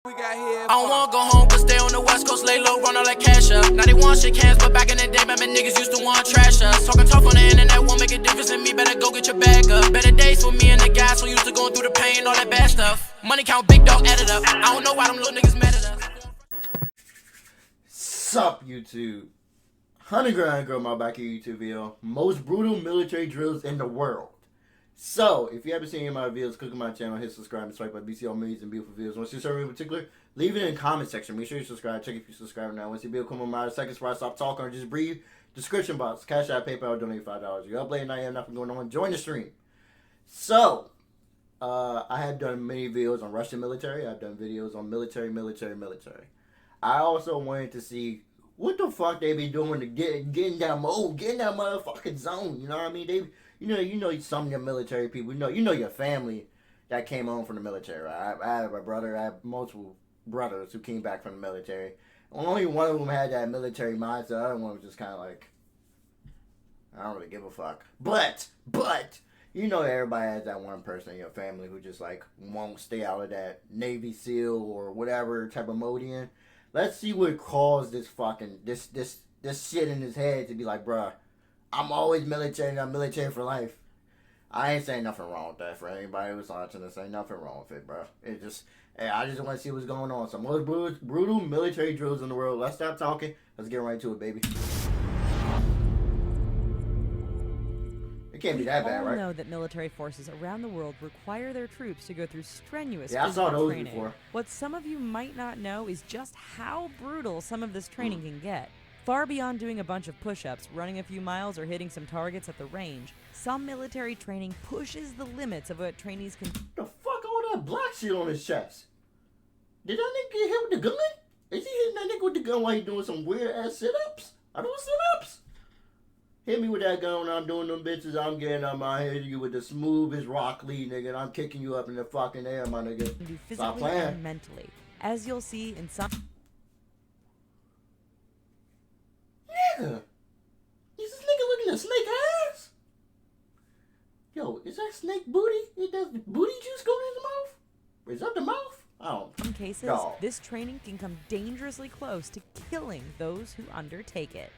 We got here. I don't wanna go home, but stay on the west coast, lay low, run all that cash up. Now they want shake hands, but back in the day, man, niggas used to want trash us. Talking tough on the internet won't make a difference in me, better go get your bag up. Better days for me and the guys, so used to going through the pain, all that bad stuff. Money count, big dog, add it up. I don't know why them little niggas mad at us. Sup, YouTube? Honey Girl, my back here YouTube video. Most brutal military drills in the world. So, if you haven't seen any of my videos, click on my channel, hit subscribe, and swipe up BC all amazing, beautiful videos. Once you serve in particular, leave it in the comment section. Make sure you subscribe. Check if you subscribe now. Once you video come on my seconds before I stop talking or just breathe, description box, Cash App, PayPal, donate $5. You're up late at night, you have nothing going on, join the stream. So, I have done many videos on Russian military. I've done videos on military. I also wanted to see what the fuck they be doing to get in that mode, get in that motherfucking zone. You know what I mean? They, you know some of your military people. You know your family that came home from the military. Right? I have a brother. I have multiple brothers who came back from the military. Only one of them had that military mindset. The other one was just kind of like, I don't really give a fuck. But you know everybody has that one person in your family who just like won't stay out of that Navy SEAL or whatever type of mode in. Let's see what caused this fucking this shit in his head to be like, bruh, I'm always military and I'm military for life. I ain't saying nothing wrong with that. For anybody who's watching this, ain't nothing wrong with it, bruh. It just, hey, I just want to see what's going on. Some most brutal military drills in the world. Let's stop talking. Let's get right to it, baby. It can't be that bad, right? We all know that military forces around the world require their troops to go through strenuous I saw those training. before. What some of you might not know is just how brutal some of this training can get. Far beyond doing a bunch of push-ups, running a few miles, or hitting some targets at the range, some military training pushes the limits of what trainees can. The fuck all that black shit on his chest? Did that nigga get hit with the gun? Is he hitting that nigga with the gun while he doing some weird ass sit-ups? I doing sit-ups? Hit me with that gun when I'm doing them bitches. I'm getting up my head you with the smoothest Rock Lee, nigga. And I'm kicking you up in the fucking air, my nigga. Do Stop physically playing. and mentally, as you'll see in some. Nigga, is this nigga looking at snake ass? Yo, is that snake booty? Is that booty juice going in the mouth? Is that the mouth? I don't. In some cases, No. this training can come dangerously close to killing those who undertake it.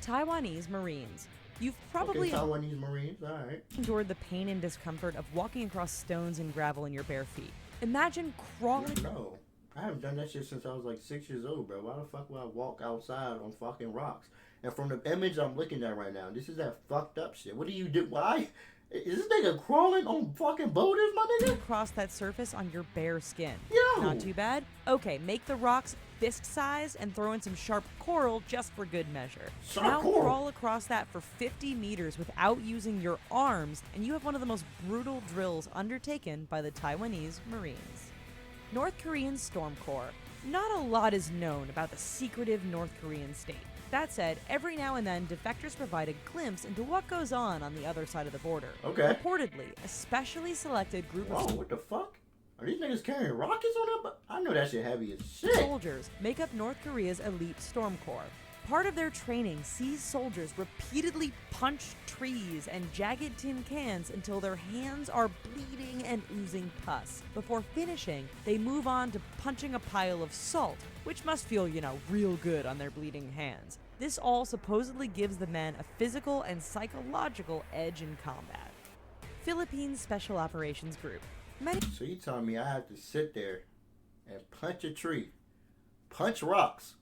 Taiwanese Marines. You've probably Okay, Taiwanese Marines, alright. endured the pain and discomfort of walking across stones and gravel in your bare feet. Imagine crawling. No, I haven't done that shit since I was like 6 years old, bro. Why the fuck would I walk outside on fucking rocks? And from the image I'm looking at right now, this is that fucked up shit. What do you do? Why? Is this nigga crawling on fucking boulders, my nigga? across that surface on your bare skin. Yo! Not too bad? Okay, make the rocks fist-sized and throw in some sharp coral just for good measure. Sharp now coral? crawl across that for 50 meters without using your arms, and you have one of the most brutal drills undertaken by the Taiwanese Marines. North Korean Storm Corps. Not a lot is known about the secretive North Korean state. That said, every now and then, defectors provide a glimpse into what goes on the other side of the border. Okay. Reportedly, a specially selected group Whoa, of what the fuck? Are these niggas carrying rockets on them? I know that shit heavy as shit. soldiers make up North Korea's elite Storm Corps. Part of their training sees soldiers repeatedly punch trees and jagged tin cans until their hands are bleeding and oozing pus. Before finishing, they move on to punching a pile of salt, which must feel, real good on their bleeding hands. This all supposedly gives the men a physical and psychological edge in combat. Philippines Special Operations Group. Many So you telling me I have to sit there and punch a tree, punch rocks,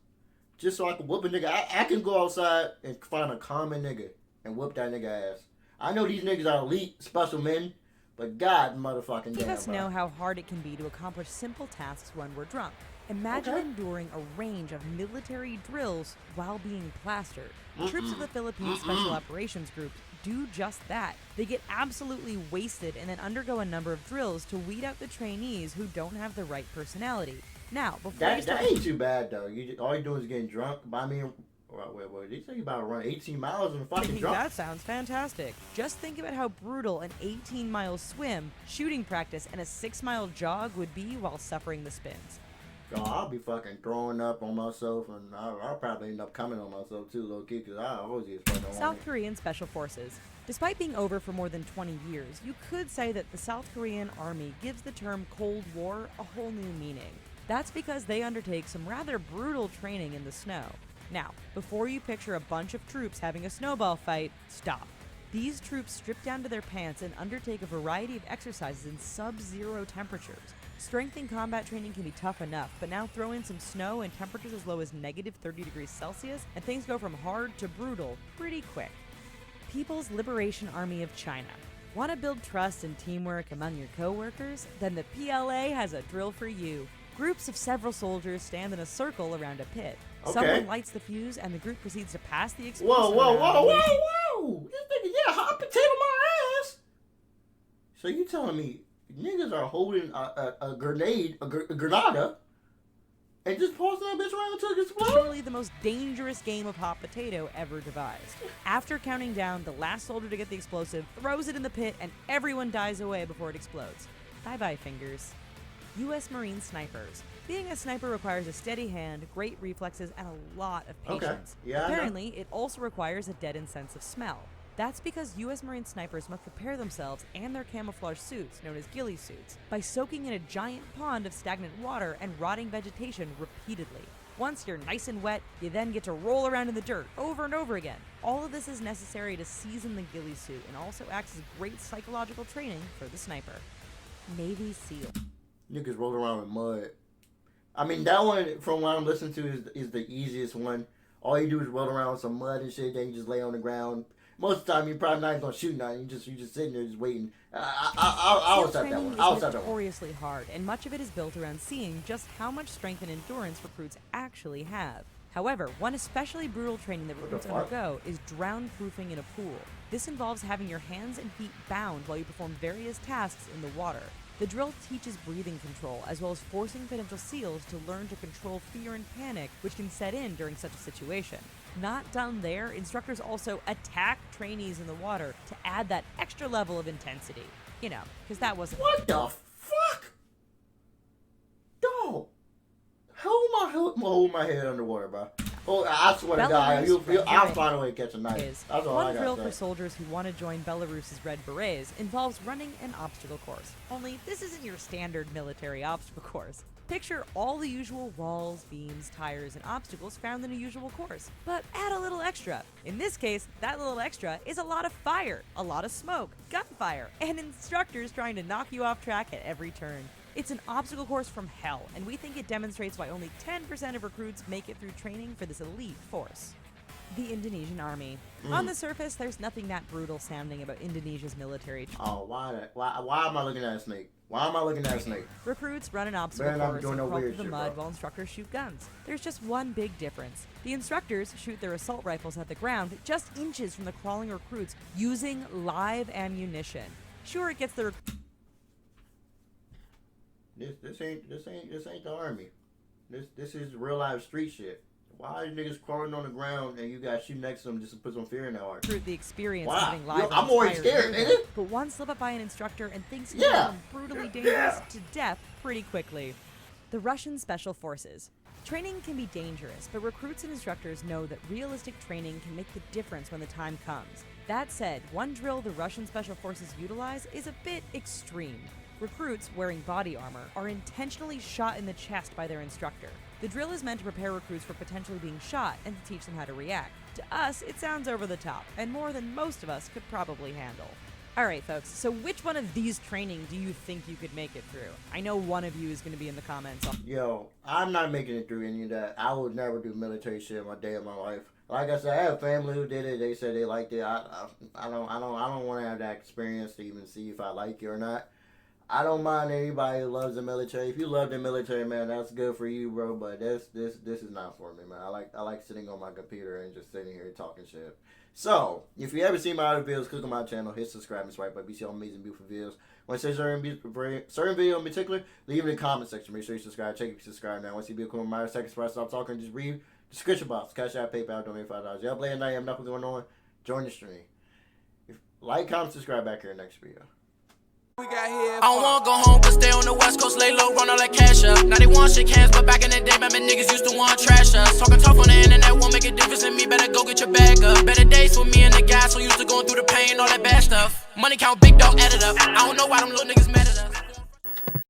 just so I can whoop a nigga? I can go outside and find a common nigga and whoop that nigga ass. I know these niggas are elite special men, but God motherfucking of damn, us bro. know how hard it can be to accomplish simple tasks when we're drunk. Imagine Okay. enduring a range of military drills while being plastered. Troops of the Philippines Special Operations Group do just that. They get absolutely wasted and then undergo a number of drills to weed out the trainees who don't have the right personality. Now, before you That start ain't too bad though. All you doing is getting drunk. But I mean, wait. They say you about to run 18 miles and fucking thinking, drunk. that sounds fantastic. Just think about how brutal an 18-mile swim, shooting practice, and a 6-mile jog would be while suffering the spins. Yo, I'll be fucking throwing up on myself, and I'll probably end up coming on myself too, low key, because I always get fucking on South Korean Special Forces. Despite being over for more than 20 years, you could say that the South Korean Army gives the term Cold War a whole new meaning. That's because they undertake some rather brutal training in the snow. Now, before you picture a bunch of troops having a snowball fight, stop. These troops strip down to their pants and undertake a variety of exercises in sub-zero temperatures. Strength and combat training can be tough enough, but now throw in some snow and temperatures as low as negative 30 degrees Celsius, and things go from hard to brutal pretty quick. People's Liberation Army of China. Want to build trust and teamwork among your co-workers? Then the PLA has a drill for you. Groups of several soldiers stand in a circle around a pit. Okay. Someone lights the fuse and the group proceeds to pass the Whoa, explosive whoa, around. whoa, whoa, whoa! This nigga, yeah, hot potato my ass. So you telling me niggas are holding a grenade, a granada, and just tossing that bitch around until it explodes? Surely the most dangerous game of hot potato ever devised. After counting down, the last soldier to get the explosive throws it in the pit and everyone dies away before it explodes. Bye-bye, fingers. U.S. Marine snipers. Being a sniper requires a steady hand, great reflexes, and a lot of patience. Okay. Yeah, I know. Apparently, it also requires a deadened sense of smell. That's because U.S. Marine snipers must prepare themselves and their camouflage suits, known as ghillie suits, by soaking in a giant pond of stagnant water and rotting vegetation repeatedly. Once you're nice and wet, you then get to roll around in the dirt over and over again. All of this is necessary to season the ghillie suit and also acts as great psychological training for the sniper. Navy SEAL. Niggas roll around with mud. I mean, that one, from what I'm listening to, is the easiest one. All you do is roll around with some mud and shit, then you just lay on the ground. Most of the time, you're probably not even gonna shoot nothing. You just sitting there just waiting. I'll accept that one. I'll accept that one. Notoriously hard, and much of it is built around seeing just how much strength and endurance recruits actually have. However, one especially brutal training that recruits undergo is drown-proofing in a pool. This involves having your hands and feet bound while you perform various tasks in the water. The drill teaches breathing control, as well as forcing potential SEALs to learn to control fear and panic, which can set in during such a situation. Not done there, instructors also attack trainees in the water to add that extra level of intensity. You know, because that wasn't... What the fuck? Dog. Hold my head underwater, bro. Oh, I swear to God, I'll find a way to catch a knife. That's all I One got drill to for say. soldiers who want to join Belarus's Red Berets involves running an obstacle course. Only this isn't your standard military obstacle course. Picture all the usual walls, beams, tires, and obstacles found in a usual course, but add a little extra. In this case, that little extra is a lot of fire, a lot of smoke, gunfire, and instructors trying to knock you off track at every turn. It's an obstacle course from hell, and we think it demonstrates why only 10% of recruits make it through training for this elite force. The Indonesian Army. On the surface, there's nothing that brutal sounding about Indonesia's military. Oh, why am I looking at a snake? Why am I looking at a snake? Recruits run an obstacle Man, I'm course doing and no crawl through weird the shit, mud bro. while instructors shoot guns. There's just one big difference. The instructors shoot their assault rifles at the ground just inches from the crawling recruits using live ammunition. Sure, it gets the This ain't the army. This is real life street shit. Why are niggas crawling on the ground and you guys shoot next to them just to put some fear in their heart? recruit the experience Wow. of having live Yo, I'm already guns fired scared, near nigga. them. But one slip up by an instructor and things can Yeah. become brutally dangerous to death pretty quickly. The Russian Special Forces. Training can be dangerous, but recruits and instructors know that realistic training can make the difference when the time comes. That said, one drill the Russian Special Forces utilize is a bit extreme. Recruits, wearing body armor, are intentionally shot in the chest by their instructor. The drill is meant to prepare recruits for potentially being shot and to teach them how to react. To us, it sounds over the top, and more than most of us could probably handle. Alright folks, so which one of these training do you think you could make it through? I know one of you is going to be in the comments. Yo, I'm not making it through any of that. I would never do military shit in my day of my life. Like I said, I have family who did it. They said they liked it. I don't want to have that experience to even see if I like it or not. I don't mind anybody who loves the military. If you love the military, man, that's good for you, bro. But this is not for me, man. I like sitting on my computer and just sitting here talking shit. So, if you ever see my other videos, click on my channel, hit subscribe and swipe up. We see all amazing, beautiful videos. When I say certain video in particular, leave it in the comment section. Make sure you subscribe. Check if you subscribe now. Once you be a cool my seconds before I stop talking, just read the description box. Cash out, PayPal, donate $5. Y'all play at night. I'm not going on. Join the stream. Like, comment, subscribe back here next video. I don't wanna go home, but stay on the West Coast, lay low, run all that cash up. Now they want shake hands, but back in the day, man, niggas used to want trash us. Talking tough on the internet won't make a difference in me, better go get your bag up. Better days for me and the guys, so used to going through the pain, all that bad stuff. Money count, big dog, add it up. I don't know why them little niggas mad at us.